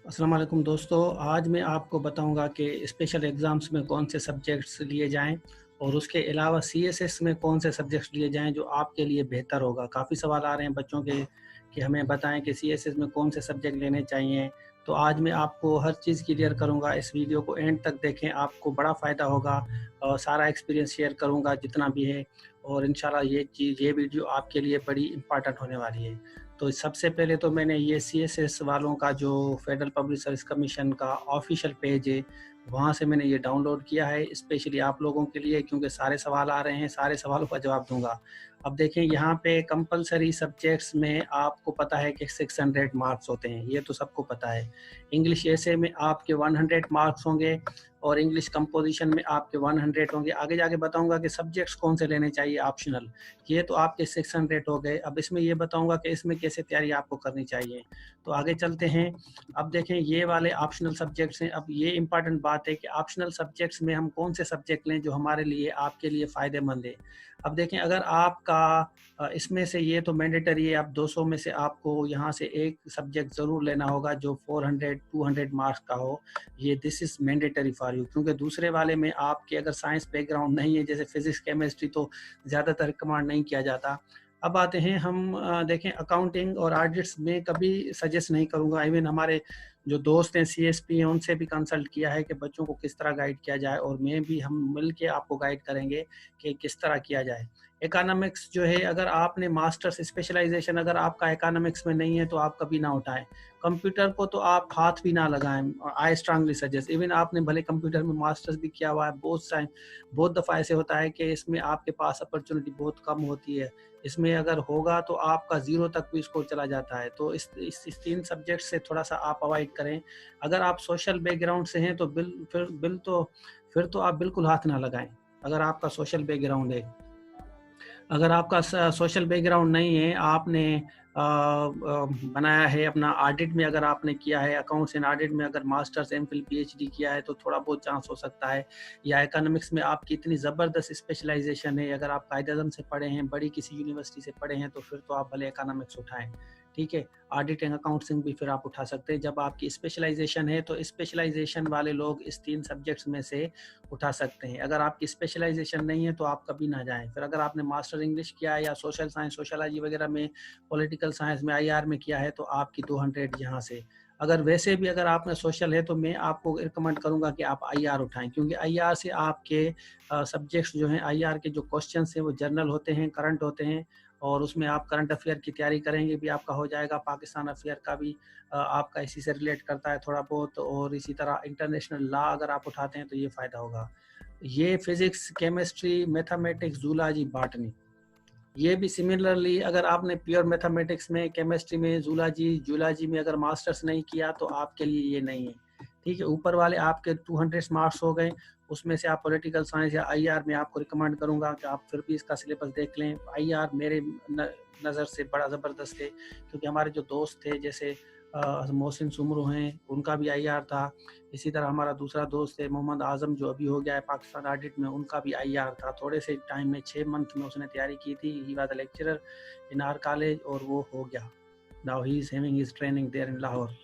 अस्सलाम वालेकुम दोस्तों, आज मैं आपको बताऊंगा कि स्पेशल एग्ज़ाम्स में कौन से सब्जेक्ट्स लिए जाएं और उसके अलावा सीएसएस में कौन से सब्जेक्ट्स लिए जाएं जो आपके लिए बेहतर होगा। काफ़ी सवाल आ रहे हैं बच्चों के कि हमें बताएं कि सीएसएस में कौन से सब्जेक्ट लेने चाहिए। तो आज मैं आपको हर चीज़ क्लियर करूंगा। इस वीडियो को एंड तक देखें, आपको बड़ा फ़ायदा होगा और सारा एक्सपीरियंस शेयर करूँगा जितना भी है। और इंशाल्लाह ये वीडियो आपके लिए बड़ी इंपॉर्टेंट होने वाली है। तो सबसे पहले तो मैंने ये सीएसएस वालों का जो फेडरल पब्लिक सर्विस कमीशन का ऑफिशियल पेज है, वहाँ से मैंने ये डाउनलोड किया है स्पेशली आप लोगों के लिए, क्योंकि सारे सवाल आ रहे हैं, सारे सवालों का जवाब दूंगा। अब देखें, यहाँ पे कंपलसरी सब्जेक्ट्स में आपको पता है कि 600 मार्क्स होते हैं, ये तो सबको पता है। इंग्लिश ऐसे में आपके 100 मार्क्स होंगे और इंग्लिश कंपोजिशन में आपके 100 होंगे। आगे जाके बताऊंगा कि सब्जेक्ट्स कौन से लेने चाहिए ऑप्शनल। ये तो आपके 600 हो गए। अब इसमें ये बताऊंगा कि इसमें कैसे तैयारी आपको करनी चाहिए। तो आगे चलते हैं। अब देखें, ये वाले ऑप्शनल सब्जेक्ट्स हैं। अब ये इंपॉर्टेंट बात है कि ऑप्शनल सब्जेक्ट्स में हम कौन से सब्जेक्ट लें जो हमारे लिए आपके लिए फ़ायदेमंद है। अब देखें, अगर आपका इसमें से ये तो मैंडेटरी है, अब 200 में से आपको यहाँ से एक सब्जेक्ट ज़रूर लेना होगा जो 400-200 मार्क्स का हो। ये this is mandatory for you, क्योंकि दूसरे वाले में आपके अगर साइंस बैकग्राउंड नहीं है, जैसे फिजिक्स केमिस्ट्री, तो ज़्यादातर रिकमेंड नहीं किया जाता। अब आते हैं हम देखें, अकाउंटिंग और ऑडिट्स में कभी सजेस्ट नहीं करूँगा। इवन हमारे जो दोस्त हैं सीएसपी हैं, उनसे भी कंसल्ट किया है कि बच्चों को किस तरह गाइड किया जाए, और मैं भी, हम मिल के आपको गाइड करेंगे कि किस तरह किया जाए। इकोनॉमिक्स जो है, अगर आपने मास्टर्स स्पेशलाइजेशन अगर आपका इकोनॉमिक्स में नहीं है तो आप कभी ना उठाएं। कंप्यूटर को तो आप हाथ भी ना लगाएं। आई स्ट्रांगली सजेस्ट, इवन आपने भले कंप्यूटर में मास्टर्स भी किया हुआ है, बहुत दफ़ा ऐसे होता है कि इसमें आपके पास अपॉर्चुनिटी बहुत कम होती है। इसमें अगर होगा तो आपका ज़ीरो तक भी स्कोर चला जाता है। तो इस 3 सब्जेक्ट से थोड़ा सा आप अवॉइड करें। अगर आप सोशल बैकग्राउंड से हैं तो फिर तो आप बिल्कुल हाथ ना लगाएं। अगर आपका सोशल बैकग्राउंड है, अगर आपका सोशल बैकग्राउंड नहीं है, आपने बनाया है अपना ऑडिट में, अगर आपने किया है अकाउंट्स एंड ऑडिट में, अगर मास्टर्स एमफिल पीएचडी किया है तो थोड़ा बहुत चांस हो सकता है। या इकोनॉमिक्स में आपकी इतनी ज़बरदस्त स्पेशलाइजेशन है, अगर आप कायदे-आज़म से पढ़े हैं, बड़ी किसी यूनिवर्सिटी से पढ़े हैं, तो फिर तो आप भले इकोनॉमिक्स उठाएं। ठीक है, ऑडिट एंड अकाउंटिंग भी फिर आप उठा सकते हैं। जब आपकी स्पेशलाइजेशन है तो स्पेशलाइजेशन वाले लोग इस 3 सब्जेक्ट्स में से उठा सकते हैं। अगर आपकी स्पेशलाइजेशन नहीं है तो आप कभी ना जाएं। फिर अगर आपने मास्टर इंग्लिश किया है या सोशल साइंस, सोशलॉजी वगैरह में, पॉलिटिकल साइंस में, आईआर में किया है, तो आपकी 200 यहाँ से। अगर वैसे भी अगर आपने सोशल है तो मैं आपको रिकमेंड करूंगा कि आप आईआर उठाएं, क्योंकि आईआर से आपके सब्जेक्ट्स जो हैं, आईआर के जो क्वेश्चन हैं वो जनरल होते हैं, करंट होते हैं, और उसमें आप करंट अफेयर की तैयारी करेंगे भी आपका हो जाएगा। पाकिस्तान अफेयर का भी आपका इसी से रिलेट करता है थोड़ा बहुत, और इसी तरह इंटरनेशनल लॉ अगर आप उठाते हैं तो ये फ़ायदा होगा। ये physics, chemistry, mathematics, zoology, botany, ये भी सिमिलरली, अगर आपने प्योर मैथमेटिक्स में, केमिस्ट्री में, जूलॉजी में अगर मास्टर्स नहीं किया तो आपके लिए ये नहीं है। ठीक है, ऊपर वाले आपके 200 मार्क्स हो गए। उसमें से आप पॉलिटिकल साइंस या आईआर में आपको रिकमेंड करूंगा कि आप फिर भी इसका सिलेबस देख लें। आईआर मेरे नज़र से बड़ा ज़बरदस्त है, क्योंकि हमारे जो दोस्त थे, जैसे मोहसिन सुमरू हैं, उनका भी आईआर था। इसी तरह हमारा दूसरा दोस्त है मोहम्मद आजम, जो अभी हो गया है पाकिस्तान ऑडिट में, उनका भी आईआर था। थोड़े से टाइम में, 6 मंथ में उसने तैयारी की थी। He was a lecturer in our college और वो हो गया। Now he is having his training there in Lahore.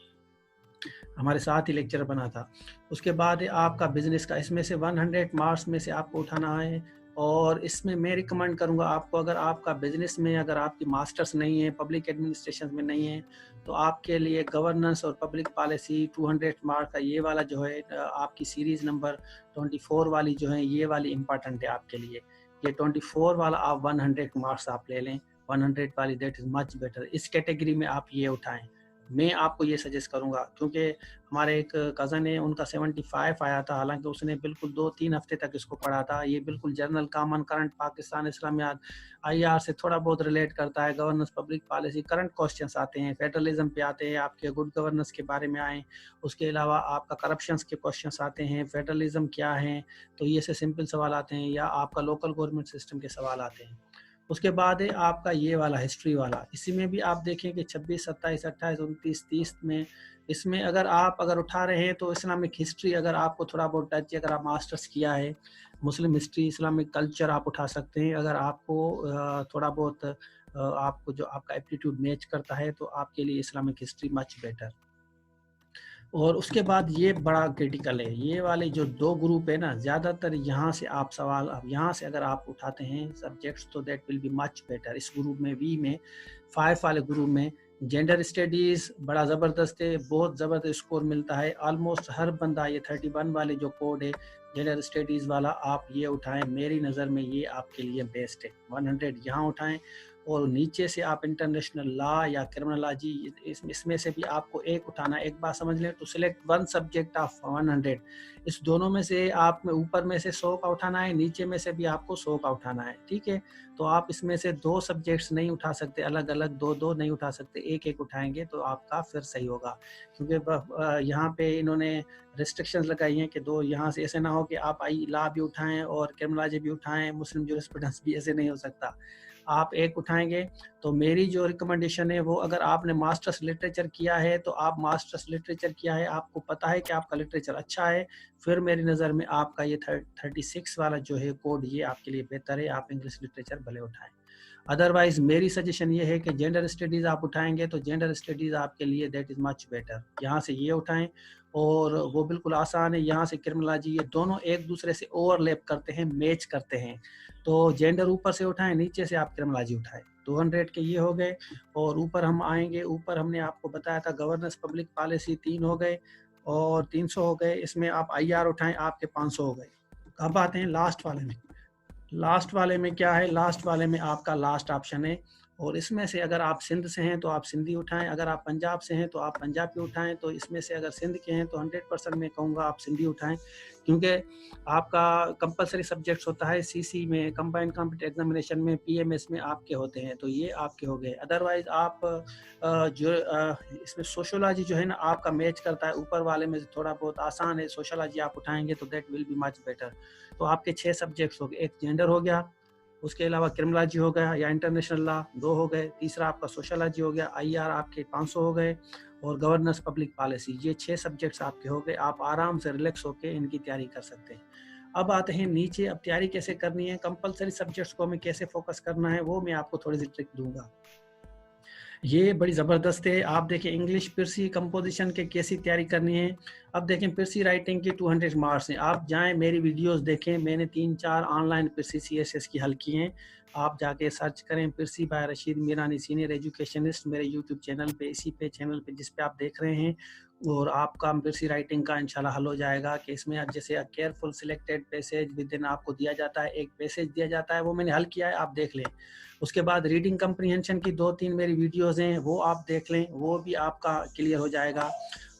हमारे साथ ही लेक्चर बना था। उसके बाद आपका बिजनेस का, इसमें से 100 मार्क्स में से आपको उठाना है। और इसमें मैं रिकमेंड करूंगा आपको, अगर आपका बिजनेस में, अगर आपकी मास्टर्स नहीं है, पब्लिक एडमिनिस्ट्रेशन में नहीं है, तो आपके लिए गवर्नेंस और पब्लिक पॉलिसी 200 मार्क का ये वाला जो है, आपकी सीरीज नंबर 24 वाली जो है, ये वाली इंपॉर्टेंट है आपके लिए। ये 24 वाला आप 100 मार्क्स आप ले लें, 100 वाली, दैट इज़ मच बेटर। इस कैटेगरी में आप ये उठाएं, मैं आपको ये सजेस्ट करूंगा। क्योंकि हमारे एक कज़न है, उनका 75 आया था, हालांकि उसने बिल्कुल 2-3 हफ्ते तक इसको पढ़ा था। ये बिल्कुल जनरल कॉमन करंट पाकिस्तान इस्लामियात आईआर से थोड़ा बहुत रिलेट करता है। Governance, public policy, current questions आते हैं, फेडरलिज्म पे आते हैं, आपके गुड गवर्नेंस के बारे में आए। उसके अलावा आपका करप्शन के क्वेश्चंस आते हैं, फेडरलिज्म क्या है, तो ये से सिंपल सवाल आते हैं, या आपका लोकल गवर्नमेंट सिस्टम के सवाल आते हैं। उसके बाद है आपका ये वाला हिस्ट्री वाला। इसी में भी आप देखें कि 26, 27, 28, 29, 30 में, इसमें अगर आप उठा रहे हैं तो इस्लामिक हिस्ट्री, अगर आपको थोड़ा बहुत टच है, अगर आप मास्टर्स किया है, मुस्लिम हिस्ट्री, इस्लामिक कल्चर आप उठा सकते हैं। अगर आपको थोड़ा बहुत आपको जो आपका एप्टीट्यूड मैच करता है तो आपके लिए इस्लामिक हिस्ट्री मच बेटर। और उसके बाद ये बड़ा क्रिटिकल है, ये वाले जो 2 ग्रुप है ना, ज़्यादातर यहाँ से आप सवाल, अब यहाँ से अगर आप उठाते हैं सब्जेक्ट्स तो that will be much better. इस ग्रुप में बी में 5 वाले ग्रुप में जेंडर स्टडीज़ बड़ा ज़बरदस्त है, बहुत ज़बरदस्त स्कोर मिलता है। ऑलमोस्ट हर बंदा ये 31 वाले जो कोड है जेंडर स्टडीज़ वाला, आप ये उठाएं, मेरी नज़र में ये आपके लिए बेस्ट है। 100 यहाँ उठाएं, और नीचे से आप इंटरनेशनल लॉ या क्रिमिनोलॉजी, इसमें से भी आपको एक उठाना। एक बात समझ लें, तो सिलेक्ट 1 सब्जेक्ट ऑफ 100। इस दोनों में से आप में ऊपर में से 100 का उठाना है, नीचे में से भी आपको 100 का उठाना है, ठीक है। तो आप इसमें से 2 सब्जेक्ट्स नहीं उठा सकते, अलग अलग 2-2 नहीं उठा सकते, एक एक उठाएंगे तो आपका फिर सही होगा। क्योंकि यहाँ पे इन्होंने रिस्ट्रिक्शंस लगाई हैं कि 2, यहाँ से ऐसे ना हो कि आप आई लॉ भी उठाएं और क्रिमिनोलॉजी भी उठाएं, मुस्लिम जूरिस्प्रूडेंस भी, ऐसे नहीं हो सकता। आप एक उठाएंगे। तो मेरी जो रिकमेंडेशन है वो, अगर आपने मास्टर्स लिटरेचर किया है तो आप मास्टर्स लिटरेचर किया है, आपको पता है कि आपका लिटरेचर अच्छा है, फिर मेरी नज़र में आपका ये 36 वाला जो है कोड, ये आपके लिए बेहतर है। आप इंग्लिश लिटरेचर भले उठाएं। अदरवाइज मेरी सजेशन ये है कि जेंडर स्टडीज़ आप उठाएंगे तो जेंडर स्टडीज़ आपके लिए दैट इज़ मच बेटर। यहाँ से ये उठाएं, और वो बिल्कुल आसान है। यहाँ से क्रिमिनोलॉजी, ये दोनों एक दूसरे से ओवरलैप करते हैं, मैच करते हैं। तो जेंडर ऊपर से उठाएं, नीचे से आप क्रिमिनोलॉजी उठाएं। 200 के ये हो गए, और ऊपर हम आएंगे। ऊपर हमने आपको बताया था गवर्नेंस पब्लिक पॉलिसी 3 हो गए और 300 हो गए। इसमें आप IR उठाएं, आपके 500 हो गए। अब आते हैं लास्ट वाले में। लास्ट वाले में क्या है, लास्ट वाले में आपका लास्ट ऑप्शन है, और इसमें से अगर आप सिंध से हैं तो आप सिंधी उठाएं, अगर आप पंजाब से हैं तो आप पंजाबी उठाएं। तो इसमें से अगर सिंध के हैं तो 100% मैं कहूँगा आप सिंधी उठाएं, क्योंकि आपका कंपलसरी सब्जेक्ट्स होता है CC में, कंबाइंड कॉम्पिटिटिव एग्जामिनेशन में, PMS में आपके होते हैं, तो ये आपके हो गए। अदरवाइज आप जो इसमें सोशोलॉजी जो है ना आपका मैच करता है, ऊपर वाले में थोड़ा बहुत आसान है, सोशोलॉजी आप उठाएंगे तो that will be much better. तो आपके 6 सब्जेक्ट्स हो गए, एक जेंडर हो गया, उसके अलावा क्रिमिनोलॉजी हो गया या इंटरनेशनल लॉ 2 हो गए, तीसरा आपका सोशोलॉजी हो गया, IR आपके 500 हो गए, और गवर्नेंस पब्लिक पॉलिसी, ये 6 सब्जेक्ट्स आपके हो गए। आप आराम से रिलैक्स होकर इनकी तैयारी कर सकते हैं। अब आते हैं नीचे, अब तैयारी कैसे करनी है, कंपलसरी सब्जेक्ट्स को हमें कैसे फोकस करना है, वो मैं आपको थोड़ी सी ट्रिक दूंगा। ये बड़ी ज़बरदस्त है। आप देखें इंग्लिश पिरसी कंपोजिशन के कैसी तैयारी करनी है। अब देखें पिरसी राइटिंग के 200 मार्क्स हैं। आप जाएं मेरी वीडियोस देखें, मैंने 3-4 ऑनलाइन पिरसी CSS की हल की हैं। आप जाके सर्च करें पिरसी by Rashid Mirani senior educationist, मेरे यूट्यूब चैनल पे, इसी पे चैनल पे जिस पे आप देख रहे हैं, और आपका पिरसी राइटिंग का इंशाल्लाह हल हो जाएगा। कि इसमें जैसे careful selected passage with in आपको दिया जाता है, एक पैसेज दिया जाता है, वो मैंने हल किया है, आप देख लें। उसके बाद रीडिंग कंप्रीहेंशन की 2-3 मेरी वीडियोस हैं, वो आप देख लें, वो भी आपका क्लियर हो जाएगा,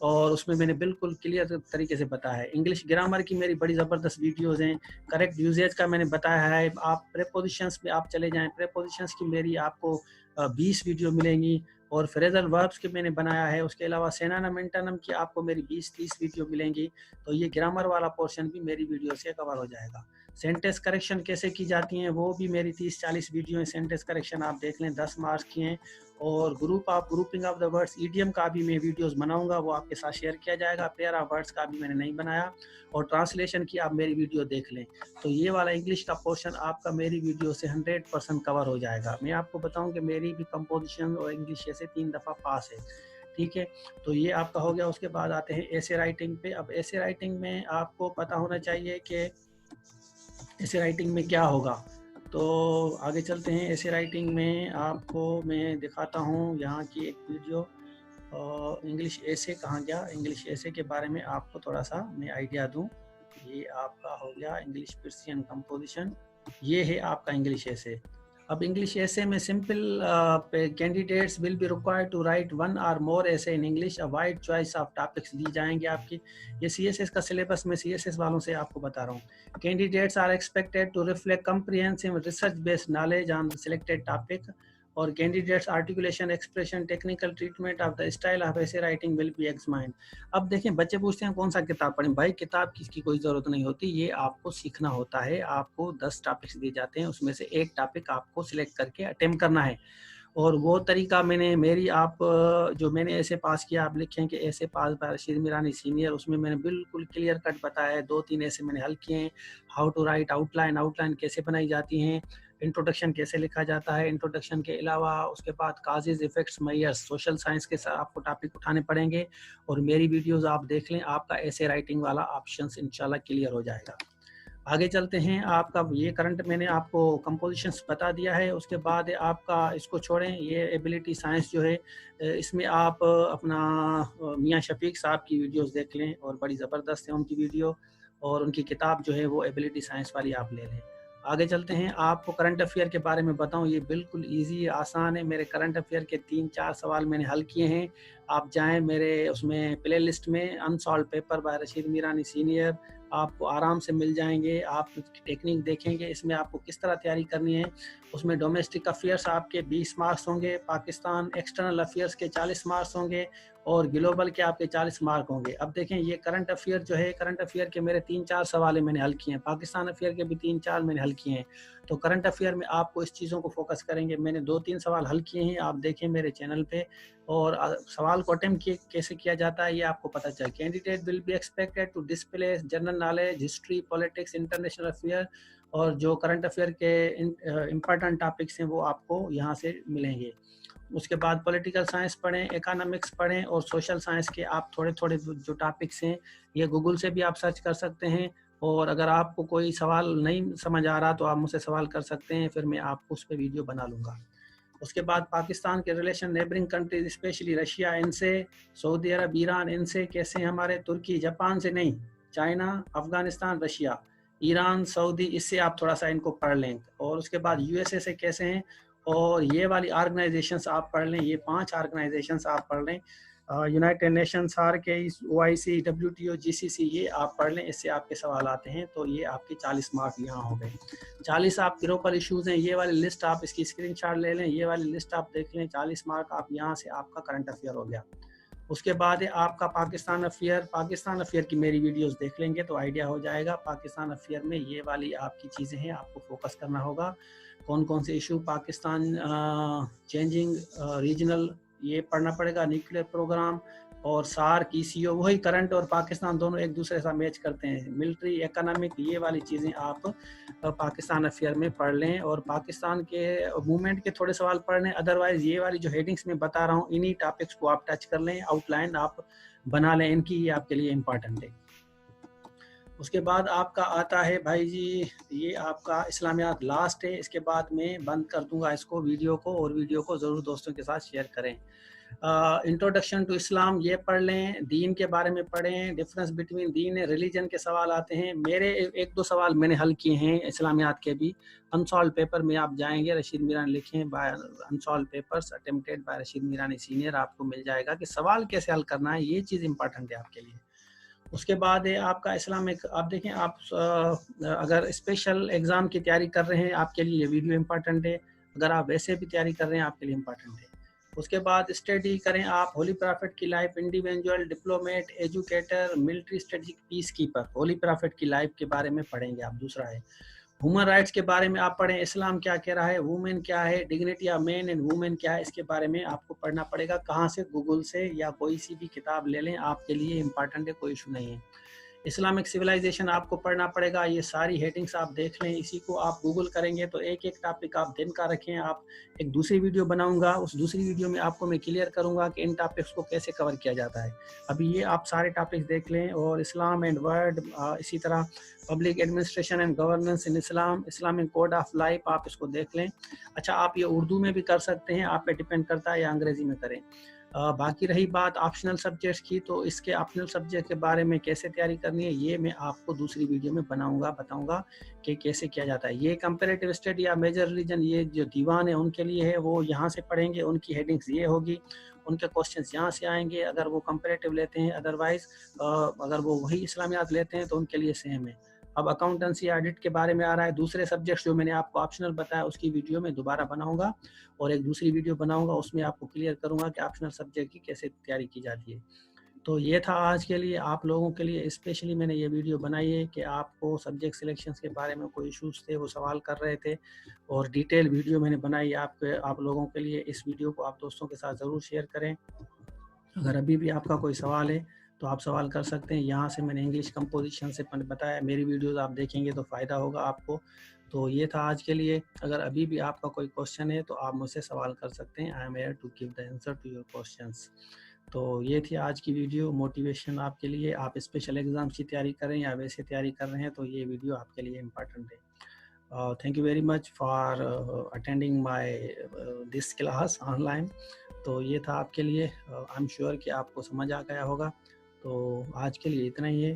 और उसमें मैंने बिल्कुल क्लियर तरीके से बताया है। इंग्लिश ग्रामर की मेरी बड़ी ज़बरदस्त वीडियोस हैं, करेक्ट यूजेज का मैंने बताया है। आप प्रेपोजिशंस में आप चले जाएं, प्रेपोजिशंस की मेरी आपको 20 वीडियो मिलेंगी, और फ्रेजल वर्ब्स के मैंने बनाया है। उसके अलावा सिनोनिम एंटोनिम की आपको मेरी 20-30 वीडियो मिलेंगी। तो ये ग्रामर वाला पोर्शन भी मेरी वीडियो से कवर हो जाएगा। सेंटेंस करेक्शन कैसे की जाती हैं वो भी मेरी 30-40 वीडियो हैं। सेंटेंस करेक्शन आप देख लें, 10 मार्क्स की हैं। और grouping of the words, idiom का भी मैं वीडियोस बनाऊंगा, वो आपके साथ शेयर किया जाएगा। पेयर ऑफ वर्ड्स का भी मैंने नहीं बनाया, और ट्रांसलेशन की आप मेरी वीडियो देख लें। तो ये वाला इंग्लिश का पोर्शन आपका मेरी वीडियो से 100% कवर हो जाएगा। मैं आपको बताऊं कि मेरी भी कंपोजिशन और इंग्लिश से 3 दफ़ा पास है, ठीक है। तो ये आपका हो गया। उसके बाद आते हैं ऐसे राइटिंग पे। अब ऐसे राइटिंग में आपको पता होना चाहिए कि ऐसे राइटिंग में क्या होगा। तो आगे चलते हैं। ऐसे राइटिंग में आपको मैं दिखाता हूँ यहाँ की एक वीडियो। इंग्लिश ऐसे कहाँ गया, इंग्लिश ऐसे के बारे में आपको थोड़ा सा मैं आइडिया दूँ। ये आपका हो गया इंग्लिश पर्सियन कंपोजिशन, ये है आपका इंग्लिश ऐसे। अब इंग्लिश ऐसे में simple candidates will be required to write 1 और more essay in English. A wide choice of topics दी जाएंगे आपकी। ये CSS का सिलेबस में CSS वालों से आपको बता रहा हूँ। Candidates are expected to reflect comprehensive research based knowledge on selected topic, और candidates articulation, expression, technical treatment of the style of essay writing will be examined. अब देखें बच्चे पूछते हैं कौन सा किताब पढ़ें। भाई किताब की कोई ज़रूरत नहीं होती, ये आपको सीखना होता है। आपको 10 टॉपिक्स दिए जाते हैं, उसमें से एक टॉपिक आपको सिलेक्ट करके अटेम्प्ट करना है। और वो तरीका जो मैंने ऐसे पास किया, आप लिखें कि ऐसे पास बाय रशीद मीरानी सीनियर, उसमें मैंने बिल्कुल क्लियर कट बताया है। 2-3 ऐसे मैंने हल किए हैं। How to write outline, outline कैसे बनाई जाती हैं, इंट्रोडक्शन कैसे लिखा जाता है, इंट्रोडक्शन के अलावा उसके बाद causes effects measures social science के साथ आपको टॉपिक उठाने पड़ेंगे। और मेरी वीडियोस आप देख लें, आपका ऐसे राइटिंग वाला ऑप्शंस इंशाल्लाह क्लियर हो जाएगा। आगे चलते हैं। आपका ये करंट मैंने आपको कंपोजिशंस बता दिया है। उसके बाद आपका इसको छोड़ें, ये एबिलिटी साइंस जो है इसमें आप अपना मियाँ शफीक साहब की वीडियोस देख लें, और बड़ी ज़बरदस्त है उनकी वीडियो, और उनकी किताब जो है वो एबिलिटी साइंस वाली आप ले लें। आगे चलते हैं। आपको करंट अफेयर के बारे में बताऊं, ये बिल्कुल इजी है, आसान है। मेरे करंट अफेयर के 3-4 सवाल मैंने हल किए हैं। आप जाएं मेरे उसमें प्ले लिस्ट में, unsolve paper by Rashid Mirani senior, आपको आराम से मिल जाएंगे। आप टेक्निक देखेंगे इसमें आपको किस तरह तैयारी करनी है। उसमें डोमेस्टिक अफेयर्स आपके 20 मार्क्स होंगे, पाकिस्तान एक्सटर्नल अफेयर्स के 40 मार्क्स होंगे, और ग्लोबल के आपके 40 मार्क होंगे। अब देखें, ये करंट अफेयर जो है, करंट अफेयर के मेरे 3-4 सवाल मैंने हल किए हैं, पाकिस्तान अफेयर के भी 3-4 मैंने हल किए हैं। तो करंट अफेयर में आपको इस चीज़ों को फोकस करेंगे। मैंने 2-3 सवाल हल किए हैं, आप देखें मेरे चैनल पे, और सवाल को अटेम्प्ट कैसे किया जाता है ये आपको पता चले। Candidate will be expected to display general knowledge, history, politics, international affair, और जो करंट अफेयर के इम्पोर्टेंट टॉपिक्स हैं वो आपको यहाँ से मिलेंगे। उसके बाद पॉलिटिकल साइंस पढ़ें, इकोनॉमिक्स पढ़ें, और सोशल साइंस के आप थोड़े थोड़े जो टॉपिक्स हैं ये गूगल से भी आप सर्च कर सकते हैं। और अगर आपको कोई सवाल नहीं समझ आ रहा तो आप मुझसे सवाल कर सकते हैं, फिर मैं आपको उस पर वीडियो बना लूँगा। उसके बाद पाकिस्तान के relation neighbouring countries, specially Russia, इनसे, सऊदी अरब, ईरान, इनसे कैसे हमारे, तुर्की, जापान से नहीं, China, Afghanistan, Russia, Iran, Saudi, इससे आप थोड़ा सा इनको पढ़ लें। और उसके बाद यूएसए से कैसे हैं, और ये वाली ऑर्गेनाइजेशंस आप पढ़ लें, ये 5 ऑर्गेनाइजेशंस आप पढ़ लें, United Nations, RK, OIC, WTO, GCC, ये आप पढ़ लें, इससे आपके सवाल आते हैं। तो ये आपके 40 मार्क यहाँ हो गए। 40 आप ग्लोबल इश्यूज हैं, ये वाली लिस्ट आप इसकी स्क्रीनशॉट ले लें, ये वाली लिस्ट आप देख लें, 40 मार्क आप यहाँ से आपका करंट अफेयर हो गया। उसके बाद है आपका पाकिस्तान अफेयर। पाकिस्तान अफेयर की मेरी वीडियोस देख लेंगे तो आइडिया हो जाएगा। पाकिस्तान अफेयर में ये वाली आपकी चीज़ें हैं, आपको फोकस करना होगा। कौन कौन से इशू, पाकिस्तान चेंजिंग रीजनल, ये पढ़ना पड़ेगा, न्यूक्लियर प्रोग्राम, और सार्क, ईसीओ, वही करंट और पाकिस्तान दोनों एक दूसरे से मैच करते हैं। मिलिट्री, इकोनॉमिक, ये वाली चीज़ें आप पाकिस्तान अफेयर में पढ़ लें, और पाकिस्तान के मूवमेंट के थोड़े सवाल पढ़ लें। अदरवाइज ये वाली जो हेडिंग्स मैं बता रहा हूँ, इन्हीं टॉपिक्स को आप टच कर लें, आउटलाइन आप बना लें इनकी, ये आपके लिए इम्पॉर्टेंट है। उसके बाद आपका आता है भाई जी, ये आपका इस्लामियात लास्ट है, इसके बाद मैं बंद कर दूंगा इसको, वीडियो को, और वीडियो को ज़रूर दोस्तों के साथ शेयर करें। इंट्रोडक्शन टू इस्लाम ये पढ़ लें, दीन के बारे में पढ़ें, difference between Deen and religion के सवाल आते हैं। मेरे 1-2 सवाल मैंने हल किए हैं इस्लामियात के भी, अनसॉल्व पेपर में आप जाएंगे, रशीद मीरानी लिखें by unsolve papers attempted by Rashid Mirani senior, आपको मिल जाएगा कि सवाल कैसे हल करना है, ये चीज़ इंपॉर्टेंट है आपके लिए। उसके बाद है आपका इस्लामिक, आप देखें, आप अगर स्पेशल एग्ज़ाम की तैयारी कर रहे हैं आपके लिए ये वीडियो इंपॉर्टेंट है, अगर आप वैसे भी तैयारी कर रहे हैं आपके लिए इंपॉर्टेंट है। उसके बाद स्टडी करें आप होली प्रॉफिट की life, individual, diplomat, educator, military, strategic, piece keeper, holy prophet की लाइफ के बारे में पढ़ेंगे आप। दूसरा है ह्यूमन राइट्स के बारे में आप पढ़ें, इस्लाम क्या कह रहा है, वुमेन क्या है, dignity of man and women क्या है, इसके बारे में आपको पढ़ना पड़ेगा। कहाँ से, गूगल से, या कोई सी भी किताब ले लें, आपके लिए इंपॉर्टेंट है, कोई इशू नहीं है। इस्लामिक सिविलाइजेशन आपको पढ़ना पड़ेगा, ये सारी हेडिंग्स आप देख लें, इसी को आप गूगल करेंगे तो एक एक टॉपिक आप दिन का रखें। आप एक दूसरी वीडियो बनाऊंगा, उस दूसरी वीडियो में आपको मैं क्लियर करूंगा कि इन टॉपिक्स को कैसे कवर किया जाता है। अभी ये आप सारे टॉपिक्स देख लें, और इस्लाम एंड वर्ड, इसी तरह public administration and governance in Islam, Islamic code of life, आप इसको देख लें। अच्छा, आप ये उर्दू में भी कर सकते हैं, आप पे डिपेंड करता है, या अंग्रेजी में करें। बाकी रही बात ऑप्शनल सब्जेक्ट्स की, तो इसके ऑप्शनल सब्जेक्ट के बारे में कैसे तैयारी करनी है ये मैं आपको दूसरी वीडियो में बताऊंगा कि कैसे किया जाता है। ये कंपैरेटिव स्टडी या मेजर रिलीजन, ये जो दीवान है उनके लिए है, वो यहाँ से पढ़ेंगे, उनकी हेडिंग्स ये होगी, उनके क्वेश्चंस यहाँ से आएंगे अगर वो कंपैरेटिव लेते हैं। अदरवाइज अगर वो वही इस्लामियात लेते हैं तो उनके लिए सेम है। अब अकाउंटेंसी ऑडिट के बारे में आ रहा है, दूसरे सब्जेक्ट्स जो मैंने आपको ऑप्शनल बताया उसकी वीडियो में दोबारा बनाऊंगा, और एक दूसरी वीडियो बनाऊंगा, उसमें आपको क्लियर करूंगा कि ऑप्शनल सब्जेक्ट की कैसे तैयारी की जाती है। तो ये था आज के लिए, आप लोगों के लिए स्पेशली मैंने ये वीडियो बनाई है कि आपको सब्जेक्ट सिलेक्शंस के बारे में कोई इश्यूज थे, वो सवाल कर रहे थे, और डिटेल वीडियो मैंने बनाई आप लोगों के लिए। इस वीडियो को आप दोस्तों के साथ ज़रूर शेयर करें। अगर अभी भी आपका कोई सवाल है तो आप सवाल कर सकते हैं। यहाँ से मैंने इंग्लिश कंपोजिशन से बताया, मेरी वीडियोज़ आप देखेंगे तो फ़ायदा होगा आपको। तो ये था आज के लिए। अगर अभी भी आपका कोई क्वेश्चन है तो आप मुझसे सवाल कर सकते हैं। I am here to give the answer to your questions. तो ये थी आज की वीडियो, मोटिवेशन आपके लिए। आप स्पेशल एग्ज़ाम्स की तैयारी करें या वैसे तैयारी कर रहे हैं तो ये वीडियो आपके लिए इम्पॉर्टेंट है। Thank you very much for attending my this class online. तो ये था आपके लिए। आई एम श्योर कि आपको समझ आ गया होगा। तो आज के लिए इतना ही है।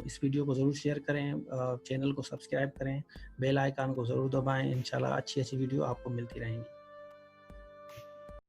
इस वीडियो को ज़रूर शेयर करें, चैनल को सब्सक्राइब करें, बेल आइकन को ज़रूर दबाएं। इंशाल्लाह अच्छी अच्छी वीडियो आपको मिलती रहेंगी।